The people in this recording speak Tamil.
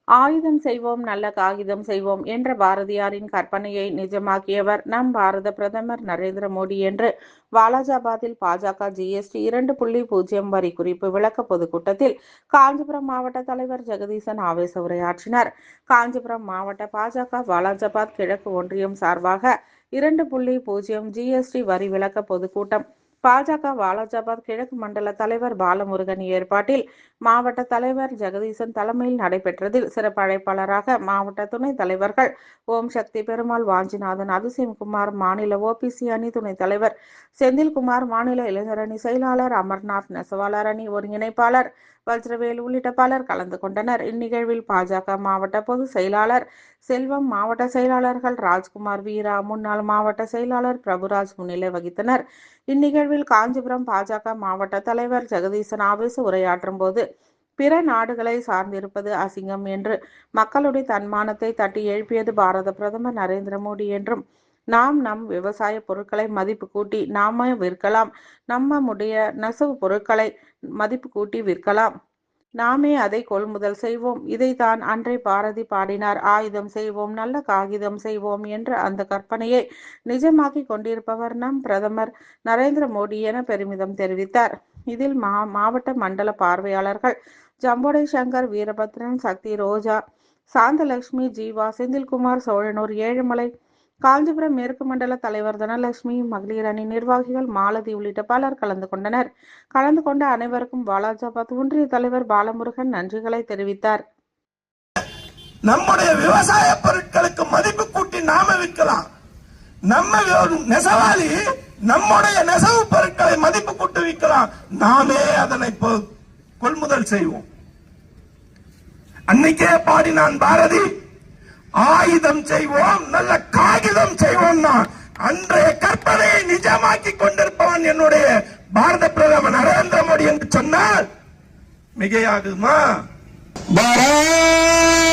ஆயுதம் செய்வோம் நல்ல காகிதம் செய்வோம் என்ற பாரதியாரின் கற்பனையை நிஜமாக்கியவர் நம் பாரத பிரதமர் நரேந்திர மோடி என்று வாலாஜாபாத்தில் பாஜக ஜிஎஸ்டி 2.0 வரி குறிப்பு விளக்க பொதுக்கூட்டத்தில் காஞ்சிபுரம் மாவட்ட தலைவர் ஜெகதீசன் ஆவேச உரையாற்றினார். காஞ்சிபுரம் மாவட்ட பாஜக வாலாஜாபாத் கிழக்கு ஒன்றியம் சார்பாக 2.0 ஜிஎஸ்டி வரி விளக்க பொதுக்கூட்டம் பாஜக வாலாஜாபாத் கிழக்கு மண்டல தலைவர் பாலமுருகன் ஏற்பாட்டில் மாவட்ட தலைவர் ஜெகதீசன் தலைமையில் நடைபெற்றதில் சிறப்பு அழைப்பாளராக மாவட்ட துணைத் தலைவர்கள் ஓம் சக்தி பெருமாள், வாஞ்சிநாதன், அதிசயம்குமார், மாநில ஓபிசி அணி துணைத் தலைவர் செந்தில்குமார், மாநில இளைஞர் அணி செயலாளர் அமர்நாத், நெசவாளர் அணி ஒருங்கிணைப்பாளர் வஜ்ரவேல் உள்ளிட்ட பலர் கலந்து கொண்டனர். இந்நிகழ்வில் பாஜக மாவட்ட பொதுச் செயலாளர் செல்வம், மாவட்ட செயலாளர்கள் ராஜ்குமார், வீரா, முன்னாள் மாவட்ட செயலாளர் பிரபுராஜ் முன்னிலை வகித்தனர். இந்நிகழ்வில் காஞ்சிபுரம் பாஜக மாவட்ட தலைவர் ஜெகதீசன் ஆவேச உரையாற்றும் போது பிற நாடுகளை சார்ந்திருப்பது அசிங்கம் என்று மக்களுடைய தன்மானத்தை தட்டி எழுப்பியது பாரத பிரதமர் நரேந்திர மோடி என்றும், நாம் நம் விவசாய பொருட்களை மதிப்பு கூட்டி நாம விற்கலாம், நம்முடைய நெசவு பொருட்களை மதிப்பு கூட்டி விற்கலாம், நாமே அதை கொள்முதல் செய்வோம். இதைத்தான் அன்றை பாரதி பாடினார். ஆயுதம் செய்வோம் நல்ல காகிதம் செய்வோம் என்ற அந்த கற்பனையை நிஜமாக்கி கொண்டிருப்பவர் நம் பிரதமர் நரேந்திர மோடி என பெருமிதம் தெரிவித்தார். இதில் மாவட்ட மண்டல பார்வையாளர்கள் ஜம்போடை சங்கர், வீரபத்ரன், சக்தி, ரோஜா, சாந்தலட்சுமி, ஜீவா, செந்தில்குமார், சோழனூர், ஏழுமலை, காஞ்சிபுரம் மேற்கு மண்டல தலைவர் தனலட்சுமி, மகளிர் அணி நிர்வாகிகள் மாலதி உள்ளிட்ட பலர் கலந்து கொண்டனர். கலந்து கொண்ட அனைவருக்கும் வாலாஜாபாத் ஒன்றிய தலைவர் பாலமுருகன் நன்றிகளை தெரிவித்தார். நம்முடைய விவசாய பொருட்களுக்கு மதிப்பு கூட்டி நாம விற்கலாம். நம்ம நெசவாளி நம்முடைய நெசவு பொருட்களை மதிப்பு கூட்டி விற்கலாம். நாமே அதனை கொள்முதல் செய்வோம். அன்னைக்கே பாடினான் பாரதி, ஆயுதம் செய்வோம் நல்ல காகிதம் செய்வோம். அன்றைய கற்பனையை நிஜமாக்கி கொண்டிருப்பவன் என்னுடைய பாரத பிரதமர் நரேந்திர மோடி என்று சொன்னால் மிகையாகுமா? பாரத்